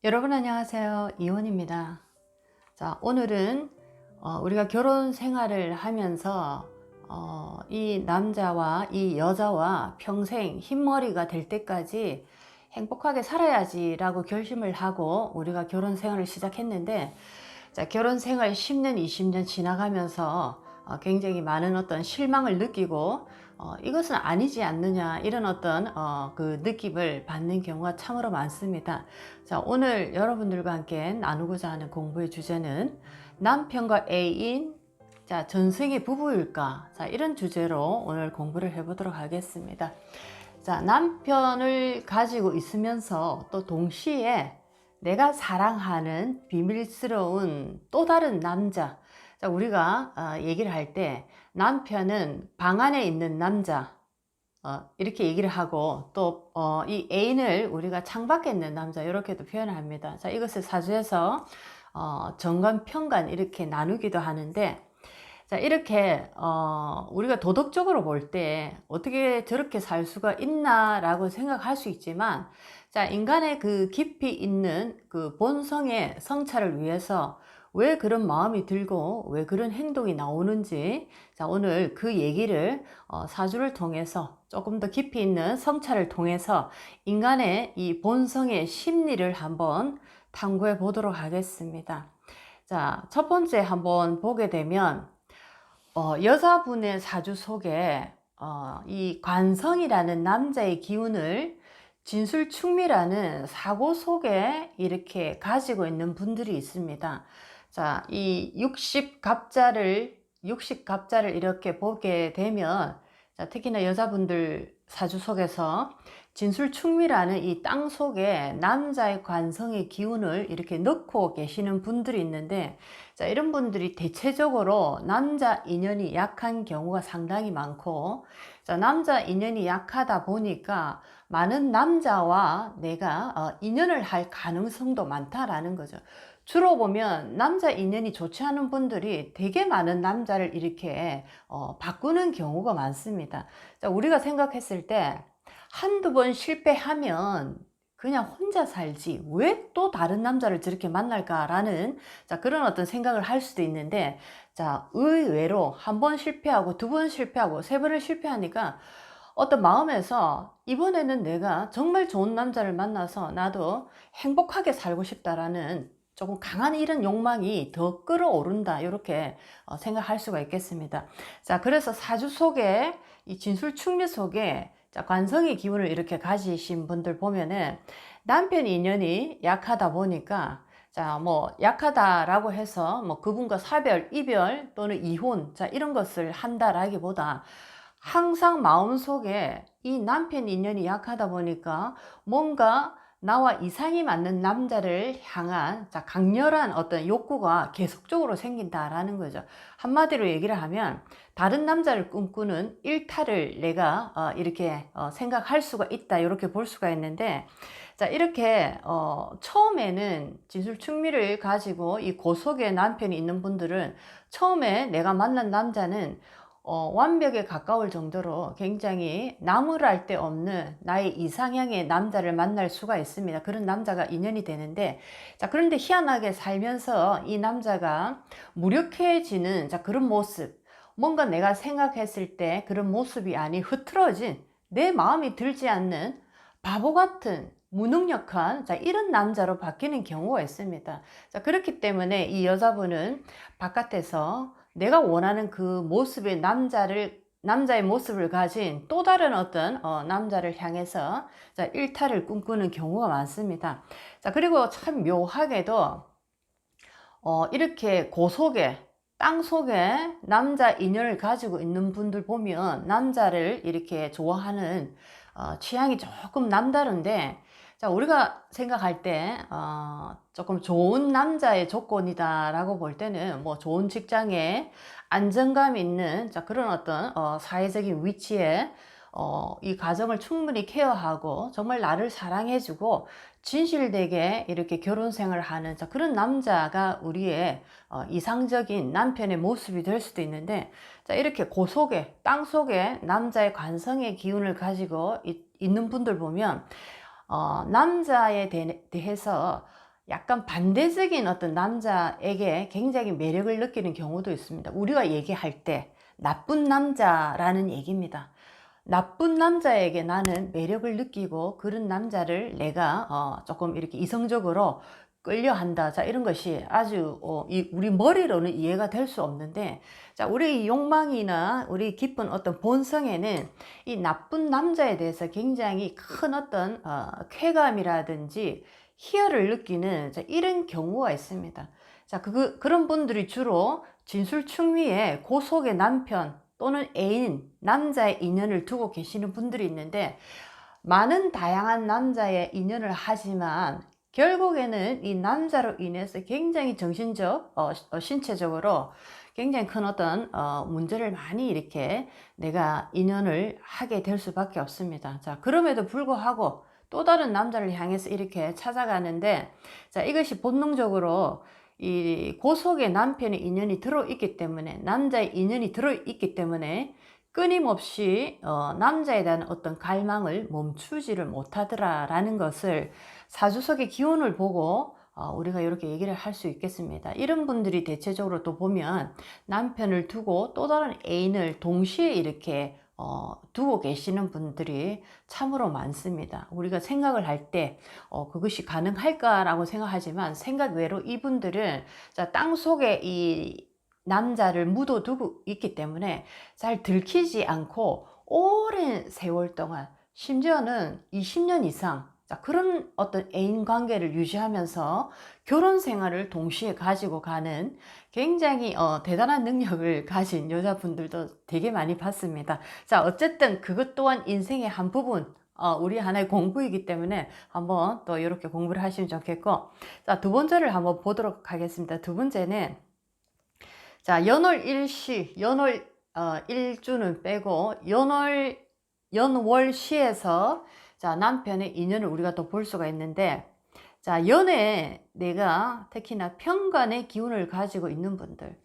여러분 안녕하세요. 이원입니다. 자, 오늘은 우리가 결혼 생활을 하면서 이 남자와 이 여자와 평생 흰머리가 될 때까지 행복하게 살아야지 라고 결심을 하고 우리가 결혼 생활을 시작했는데, 자, 결혼 생활 10년, 20년 지나가면서 굉장히 많은 어떤 실망을 느끼고 이것은 아니지 않느냐 이런 어떤 그 느낌을 받는 경우가 참으로 많습니다. 자, 오늘 여러분들과 함께 나누고자 하는 공부의 주제는 남편과 애인, 자, 전생의 부부일까? 자, 이런 주제로 오늘 공부를 해보도록 하겠습니다. 자, 남편을 가지고 있으면서 또 동시에 내가 사랑하는 비밀스러운 또 다른 남자. 자, 우리가 얘기를 할 때 남편은 방 안에 있는 남자, 이렇게 얘기를 하고 또 이 애인을 우리가 창밖에 있는 남자 이렇게도 표현을 합니다. 자, 이것을 사주에서 정관, 편관 이렇게 나누기도 하는데, 자, 이렇게 우리가 도덕적으로 볼 때 어떻게 저렇게 살 수가 있나 라고 생각할 수 있지만, 자, 인간의 그 깊이 있는 그 본성의 성찰을 위해서 왜 그런 마음이 들고 왜 그런 행동이 나오는지, 자, 오늘 그 얘기를 사주를 통해서 조금 더 깊이 있는 성찰을 통해서 인간의 이 본성의 심리를 한번 탐구해 보도록 하겠습니다. 자, 첫 번째 한번 보게 되면 여자분의 사주 속에 이 관성이라는 남자의 기운을 진술충미라는 사고 속에 이렇게 가지고 있는 분들이 있습니다. 자, 이 60갑자를 이렇게 보게 되면, 자, 특히나 여자분들 사주 속에서 진술충미라는 이 땅 속에 남자의 관성의 기운을 이렇게 넣고 계시는 분들이 있는데, 자, 이런 분들이 대체적으로 남자 인연이 약한 경우가 상당히 많고, 자, 남자 인연이 약하다 보니까 많은 남자와 내가 인연을 할 가능성도 많다라는 거죠. 주로 보면 남자 인연이 좋지 않은 분들이 되게 많은 남자를 이렇게 바꾸는 경우가 많습니다. 자, 우리가 생각했을 때 한두 번 실패하면 그냥 혼자 살지 왜 또 다른 남자를 저렇게 만날까라는, 자, 그런 어떤 생각을 할 수도 있는데, 자, 의외로 한 번 실패하고 두 번 실패하고 세 번을 실패하니까 어떤 마음에서 이번에는 내가 정말 좋은 남자를 만나서 나도 행복하게 살고 싶다라는 조금 강한 이런 욕망이 더 끌어오른다, 이렇게 생각할 수가 있겠습니다. 자, 그래서 사주 속에 이 진술충미 속에, 자, 관성의 기운을 이렇게 가지신 분들 보면은 남편 인연이 약하다 보니까, 자, 뭐 약하다라고 해서 뭐 그분과 사별, 이별 또는 이혼, 자, 이런 것을 한다라기보다 항상 마음속에 이 남편 인연이 약하다 보니까 뭔가 나와 이상이 맞는 남자를 향한, 자, 강렬한 어떤 욕구가 계속적으로 생긴다라는 거죠. 한마디로 얘기를 하면 다른 남자를 꿈꾸는 일탈을 내가 이렇게 생각할 수가 있다, 이렇게 볼 수가 있는데, 자, 이렇게 처음에는 진술충미를 가지고 이 고속의 남편이 있는 분들은 처음에 내가 만난 남자는 완벽에 가까울 정도로 굉장히 나무랄 데 없는 나의 이상향의 남자를 만날 수가 있습니다. 그런 남자가 인연이 되는데, 자, 그런데 희한하게 살면서 이 남자가 무력해지는, 자, 그런 모습, 뭔가 내가 생각했을 때 그런 모습이 아닌 흐트러진, 내 마음이 들지 않는 바보 같은 무능력한, 자, 이런 남자로 바뀌는 경우가 있습니다. 자, 그렇기 때문에 이 여자분은 바깥에서 내가 원하는 그 모습의 남자의 모습을 가진 또 다른 어떤 남자를 향해서, 자, 일탈을 꿈꾸는 경우가 많습니다. 자, 그리고 참 묘하게도 이렇게 고속에 땅 속에 남자 인연을 가지고 있는 분들 보면 남자를 이렇게 좋아하는 취향이 조금 남다른데, 자, 우리가 생각할 때 조금 좋은 남자의 조건이다 라고 볼 때는 뭐 좋은 직장에 안정감 있는, 자, 그런 어떤 사회적인 위치에 이 가정을 충분히 케어하고 정말 나를 사랑해주고 진실되게 이렇게 결혼 생활을 하는, 자, 그런 남자가 우리의 이상적인 남편의 모습이 될 수도 있는데, 자, 이렇게 고속에 땅 속에 남자의 관성의 기운을 가지고 있는 분들 보면 남자에 대해서 약간 반대적인 어떤 남자에게 굉장히 매력을 느끼는 경우도 있습니다. 우리가 얘기할 때 나쁜 남자라는 얘기입니다. 나쁜 남자에게 나는 매력을 느끼고 그런 남자를 내가 조금 이렇게 이성적으로 끌려한다. 자, 이런 것이 아주 우리 머리로는 이해가 될 수 없는데, 자, 우리 욕망이나 우리 깊은 어떤 본성에는 이 나쁜 남자에 대해서 굉장히 큰 어떤 쾌감이라든지 희열을 느끼는, 자, 이런 경우가 있습니다. 자, 그런 분들이 주로 진술충위에 고속의 남편 또는 애인, 남자의 인연을 두고 계시는 분들이 있는데, 많은 다양한 남자의 인연을 하지만 결국에는 이 남자로 인해서 굉장히 정신적, 신체적으로 굉장히 큰 어떤 문제를 많이 이렇게 내가 인연을 하게 될 수밖에 없습니다. 자, 그럼에도 불구하고 또 다른 남자를 향해서 이렇게 찾아가는데, 자, 이것이 본능적으로 이 고속의 남편의 인연이 들어있기 때문에, 남자의 인연이 들어있기 때문에 끊임없이 남자에 대한 어떤 갈망을 멈추지를 못하더라라는 것을 사주석의 기운을 보고 우리가 이렇게 얘기를 할 수 있겠습니다. 이런 분들이 대체적으로 또 보면 남편을 두고 또 다른 애인을 동시에 이렇게 두고 계시는 분들이 참으로 많습니다. 우리가 생각을 할 때 그것이 가능할까라고 생각하지만 생각 외로 이분들은 자, 땅속에 이 남자를 묻어두고 있기 때문에 잘 들키지 않고 오랜 세월 동안, 심지어는 20년 이상, 자, 그런 어떤 애인 관계를 유지하면서 결혼 생활을 동시에 가지고 가는 굉장히 대단한 능력을 가진 여자분들도 되게 많이 봤습니다. 자, 어쨌든 그것 또한 인생의 한 부분, 우리 하나의 공부이기 때문에 한번 또 이렇게 공부를 하시면 좋겠고, 자, 두 번째를 한번 보도록 하겠습니다. 두 번째는, 자, 연월 일주는 빼고 연월시에서 자, 남편의 인연을 우리가 또 볼 수가 있는데, 자, 연에 내가 특히나 편관의 기운을 가지고 있는 분들,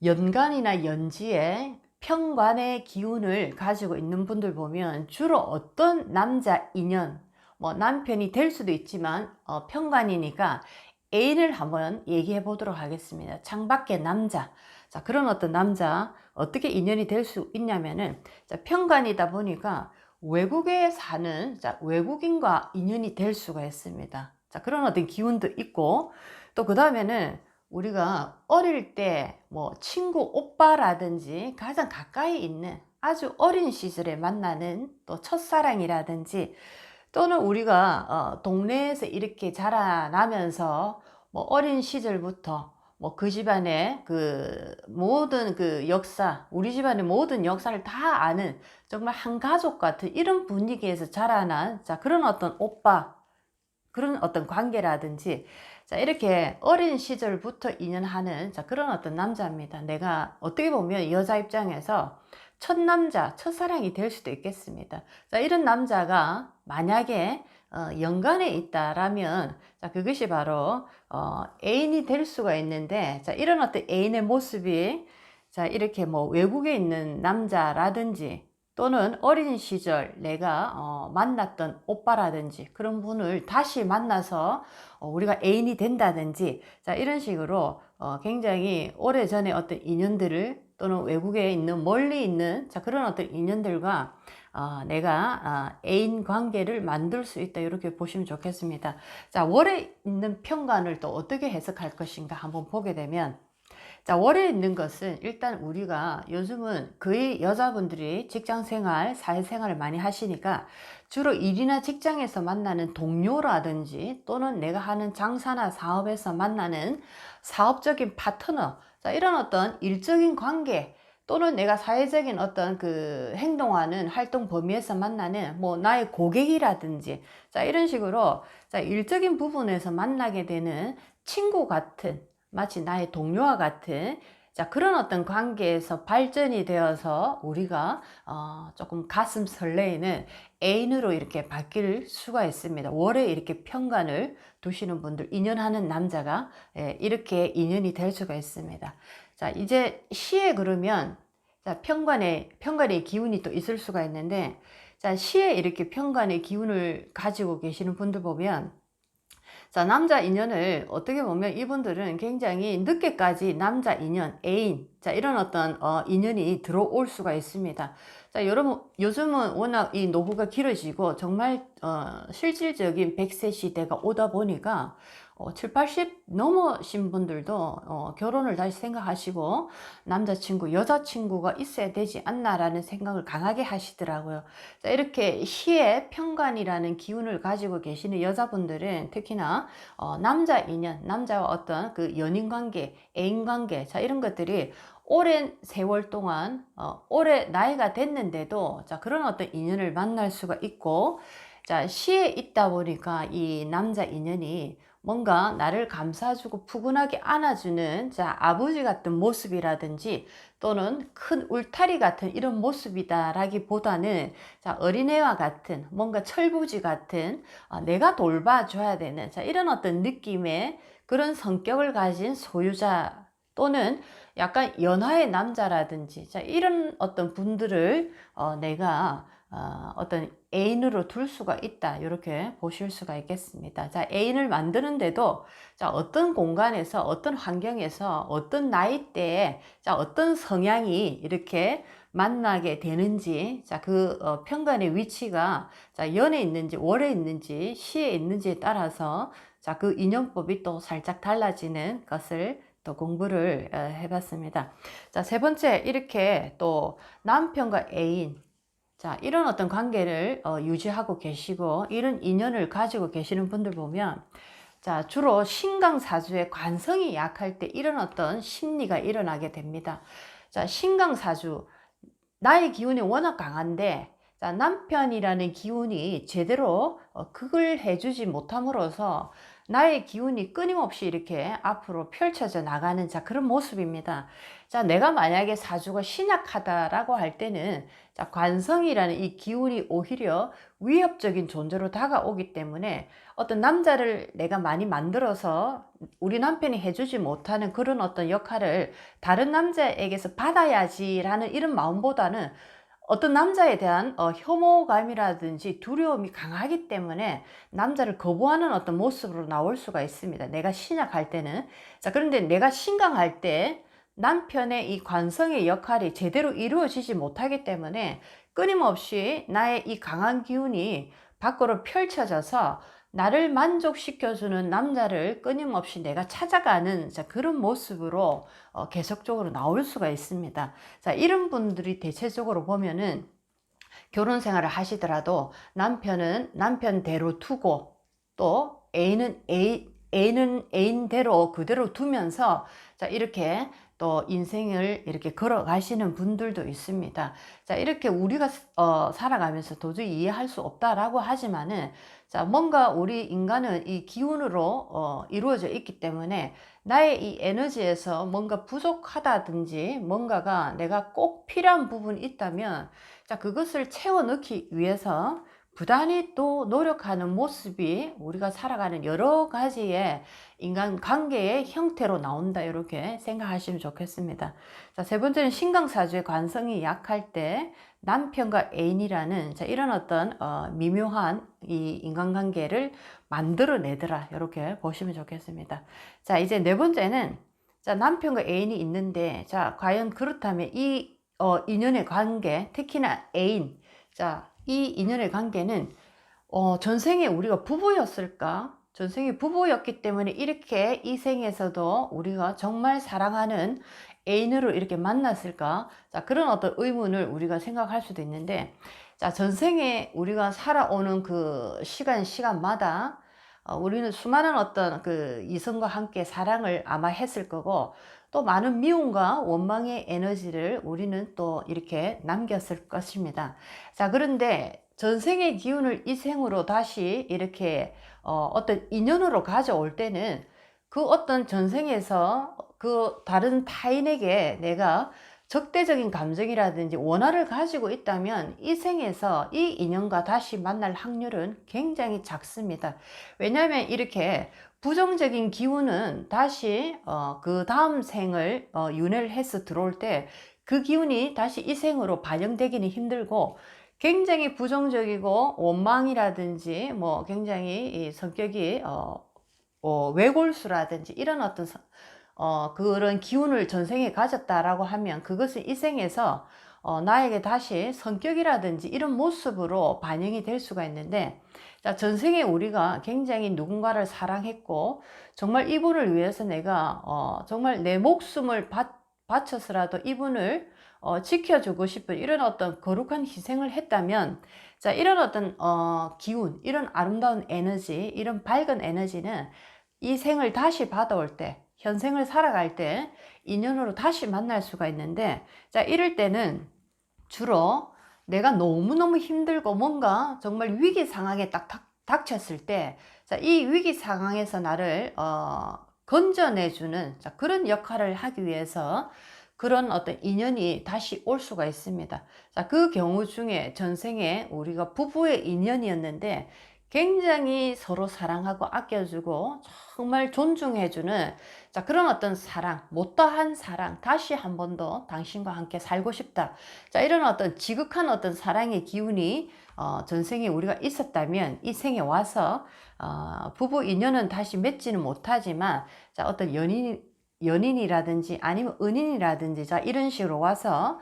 연간이나 연지에 편관의 기운을 가지고 있는 분들 보면 주로 어떤 남자 인연, 뭐 남편이 될 수도 있지만 편관이니까 애인을 한번 얘기해 보도록 하겠습니다. 창밖의 남자. 자, 그런 어떤 남자 어떻게 인연이 될 수 있냐면은, 자, 편관이다 보니까 외국에 사는, 자, 외국인과 인연이 될 수가 있습니다. 자, 그런 어떤 기운도 있고, 또 그 다음에는 우리가 어릴 때 뭐 친구 오빠라든지 가장 가까이 있는 아주 어린 시절에 만나는 또 첫사랑이라든지, 또는 우리가 동네에서 이렇게 자라나면서 뭐 어린 시절부터 뭐 그 집안의 그 모든 그 역사, 우리 집안의 모든 역사를 다 아는 정말 한 가족 같은 이런 분위기에서 자라난, 자, 그런 어떤 오빠, 그런 어떤 관계라든지, 자, 이렇게 어린 시절부터 인연하는, 자, 그런 어떤 남자입니다. 내가 어떻게 보면 여자 입장에서 첫 남자, 첫사랑이 될 수도 있겠습니다. 자, 이런 남자가 만약에 연간에 있다라면, 자, 그것이 바로 애인이 될 수가 있는데, 자, 이런 어떤 애인의 모습이, 자, 이렇게 뭐 외국에 있는 남자라든지, 또는 어린 시절 내가 만났던 오빠라든지 그런 분을 다시 만나서 우리가 애인이 된다든지, 자, 이런 식으로 굉장히 오래전에 어떤 인연들을, 또는 외국에 있는 멀리 있는, 자, 그런 어떤 인연들과 내가 애인 관계를 만들 수 있다, 이렇게 보시면 좋겠습니다. 자, 월에 있는 편관을 또 어떻게 해석할 것인가 한번 보게 되면, 자, 월에 있는 것은 일단 우리가 요즘은 거의 여자분들이 직장생활, 사회생활을 많이 하시니까 주로 일이나 직장에서 만나는 동료라든지, 또는 내가 하는 장사나 사업에서 만나는 사업적인 파트너, 자, 이런 어떤 일적인 관계, 또는 내가 사회적인 어떤 그 행동하는 활동 범위에서 만나는 뭐 나의 고객이라든지, 자, 이런 식으로, 자, 일적인 부분에서 만나게 되는 친구 같은, 마치 나의 동료와 같은, 자, 그런 어떤 관계에서 발전이 되어서 우리가 조금 가슴 설레이는 애인으로 이렇게 바뀔 수가 있습니다. 월에 이렇게 편관을 두시는 분들, 인연하는 남자가 이렇게 인연이 될 수가 있습니다. 자, 이제 시에 그러면, 자, 편관의 기운이 또 있을 수가 있는데, 자, 시에 이렇게 편관의 기운을 가지고 계시는 분들 보면, 자, 남자 인연을 어떻게 보면 이분들은 굉장히 늦게까지 남자 인연, 애인, 자, 이런 어떤 인연이 들어올 수가 있습니다. 자, 여러분, 요즘은 워낙 이 노후가 길어지고 정말 실질적인 100세 시대가 오다 보니까 7, 80 넘으신 분들도 결혼을 다시 생각하시고 남자친구, 여자친구가 있어야 되지 않나라는 생각을 강하게 하시더라고요. 자, 이렇게 시의 편관이라는 기운을 가지고 계시는 여자분들은 특히나 남자 인연, 남자와 어떤 그 연인 관계, 애인 관계, 자, 이런 것들이 오랜 세월 동안, 오래 나이가 됐는데도, 자, 그런 어떤 인연을 만날 수가 있고, 자, 시에 있다 보니까 이 남자 인연이 뭔가 나를 감싸주고 푸근하게 안아주는, 자, 아버지 같은 모습이라든지 또는 큰 울타리 같은 이런 모습이다라기보다는, 자, 어린애와 같은 뭔가 철부지 같은 내가 돌봐줘야 되는, 자, 이런 어떤 느낌의 그런 성격을 가진 소유자 또는 약간 연하의 남자라든지, 자, 이런 어떤 분들을 내가 어떤 애인으로 둘 수가 있다, 이렇게 보실 수가 있겠습니다. 자, 애인을 만드는데도, 자, 어떤 공간에서, 어떤 환경에서, 어떤 나이대에, 자, 어떤 성향이 이렇게 만나게 되는지, 자, 그 편간의 위치가, 자, 연에 있는지 월에 있는지 시에 있는지에 따라서, 자, 그 인연법이 또 살짝 달라지는 것을 또 공부를 해봤습니다. 자, 세 번째, 이렇게 또 남편과 애인, 자, 이런 어떤 관계를 유지하고 계시고 이런 인연을 가지고 계시는 분들 보면, 자, 주로 신강사주의 관성이 약할 때 이런 어떤 심리가 일어나게 됩니다. 자, 신강사주, 나의 기운이 워낙 강한데, 자, 남편이라는 기운이 제대로 극을 해주지 못함으로써 나의 기운이 끊임없이 이렇게 앞으로 펼쳐져 나가는, 자, 그런 모습입니다. 자, 내가 만약에 사주가 신약하다라고 할 때는, 자, 관성이라는 이 기운이 오히려 위협적인 존재로 다가오기 때문에 어떤 남자를 내가 많이 만들어서 우리 남편이 해주지 못하는 그런 어떤 역할을 다른 남자에게서 받아야지라는 이런 마음보다는 어떤 남자에 대한 혐오감이라든지 두려움이 강하기 때문에 남자를 거부하는 어떤 모습으로 나올 수가 있습니다. 내가 신약할 때는. 자, 그런데 내가 신강할 때 남편의 이 관성의 역할이 제대로 이루어지지 못하기 때문에 끊임없이 나의 이 강한 기운이 밖으로 펼쳐져서 나를 만족시켜주는 남자를 끊임없이 내가 찾아가는, 자, 그런 모습으로 계속적으로 나올 수가 있습니다. 자, 이런 분들이 대체적으로 보면은 결혼 생활을 하시더라도 남편은 남편대로 두고 또 애인은 애인대로 그대로 두면서, 자, 이렇게 또 인생을 이렇게 걸어가시는 분들도 있습니다. 자, 이렇게 우리가 살아가면서 도저히 이해할 수 없다라고 하지만은, 자, 뭔가 우리 인간은 이 기운으로 이루어져 있기 때문에 나의 이 에너지에서 뭔가 부족하다든지 뭔가가 내가 꼭 필요한 부분이 있다면, 자, 그것을 채워 넣기 위해서 부단히 또 노력하는 모습이 우리가 살아가는 여러 가지의 인간 관계의 형태로 나온다, 이렇게 생각하시면 좋겠습니다. 자, 세 번째는 신강사주의 관성이 약할 때 남편과 애인이라는, 자, 이런 어떤 미묘한 이 인간관계를 만들어내더라, 이렇게 보시면 좋겠습니다. 자, 이제 네 번째는, 자, 남편과 애인이 있는데, 자, 과연 그렇다면 이 인연의 관계, 특히나 애인, 자, 이 인연의 관계는 전생에 우리가 부부였을까? 전생에 부부였기 때문에 이렇게 이 생에서도 우리가 정말 사랑하는 애인으로 이렇게 만났을까? 자, 그런 어떤 의문을 우리가 생각할 수도 있는데, 자, 전생에 우리가 살아오는 그 시간마다 우리는 수많은 어떤 그 이성과 함께 사랑을 아마 했을 거고, 또 많은 미움과 원망의 에너지를 우리는 또 이렇게 남겼을 것입니다. 자, 그런데 전생의 기운을 이 생으로 다시 이렇게 어떤 인연으로 가져올 때는 그 어떤 전생에서 그 다른 타인에게 내가 적대적인 감정이라든지 원한을 가지고 있다면 이 생에서 이 인연과 다시 만날 확률은 굉장히 작습니다. 왜냐하면 이렇게 부정적인 기운은 다시 그 다음 생을 윤회를 해서 들어올 때 그 기운이 다시 이 생으로 반영되기는 힘들고, 굉장히 부정적이고 원망이라든지 뭐 굉장히 이 성격이 외골수라든지 이런 어떤 그런 기운을 전생에 가졌다라고 하면 그것은 이 생에서 나에게 다시 성격이라든지 이런 모습으로 반영이 될 수가 있는데, 자, 전생에 우리가 굉장히 누군가를 사랑했고 정말 이분을 위해서 내가 정말 내 목숨을 바쳐서라도 이분을 지켜주고 싶은 이런 어떤 거룩한 희생을 했다면, 자, 이런 어떤 기운, 이런 아름다운 에너지, 이런 밝은 에너지는 이 생을 다시 받아올 때, 현생을 살아갈 때 인연으로 다시 만날 수가 있는데, 자, 이럴 때는 주로 내가 너무너무 힘들고 뭔가 정말 위기 상황에 딱 닥쳤을 때, 자, 이 위기 상황에서 나를 건져내주는, 자, 그런 역할을 하기 위해서 그런 어떤 인연이 다시 올 수가 있습니다. 자, 그 경우 중에 전생에 우리가 부부의 인연이었는데 굉장히 서로 사랑하고 아껴주고 정말 존중해주는, 자, 그런 어떤 사랑, 못다한 사랑, 다시 한 번 더 당신과 함께 살고 싶다. 자, 이런 어떤 지극한 어떤 사랑의 기운이 전생에 우리가 있었다면 이 생에 와서 부부 인연은 다시 맺지는 못하지만, 자, 어떤 연인이라든지 아니면 은인이라든지, 자, 이런 식으로 와서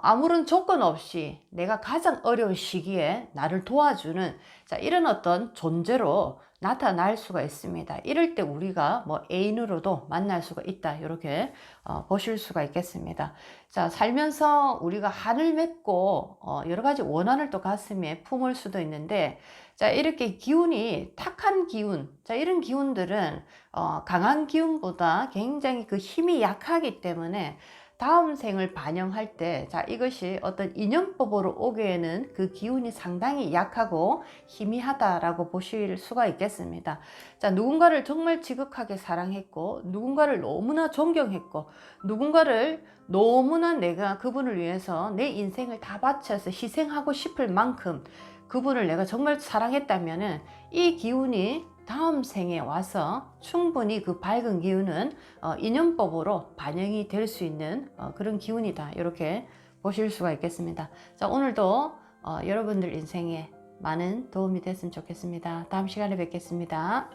아무런 조건 없이 내가 가장 어려운 시기에 나를 도와주는, 자, 이런 어떤 존재로 나타날 수가 있습니다. 이럴 때 우리가 뭐 애인으로도 만날 수가 있다, 이렇게 보실 수가 있겠습니다. 자, 살면서 우리가 한을 맺고 여러 가지 원한을 또 가슴에 품을 수도 있는데, 자, 이렇게 기운이 탁한 기운, 자, 이런 기운들은 강한 기운보다 굉장히 그 힘이 약하기 때문에 다음 생을 반영할 때, 자, 이것이 어떤 인연법으로 오기에는 그 기운이 상당히 약하고 희미하다라고 보실 수가 있겠습니다. 자, 누군가를 정말 지극하게 사랑했고 누군가를 너무나 존경했고 누군가를 너무나 내가 그분을 위해서 내 인생을 다 바쳐서 희생하고 싶을 만큼 그분을 내가 정말 사랑했다면은 이 기운이 다음 생에 와서 충분히 그 밝은 기운은 인연법으로 반영이 될 수 있는 그런 기운이다, 이렇게 보실 수가 있겠습니다. 자, 오늘도 여러분들 인생에 많은 도움이 됐으면 좋겠습니다. 다음 시간에 뵙겠습니다.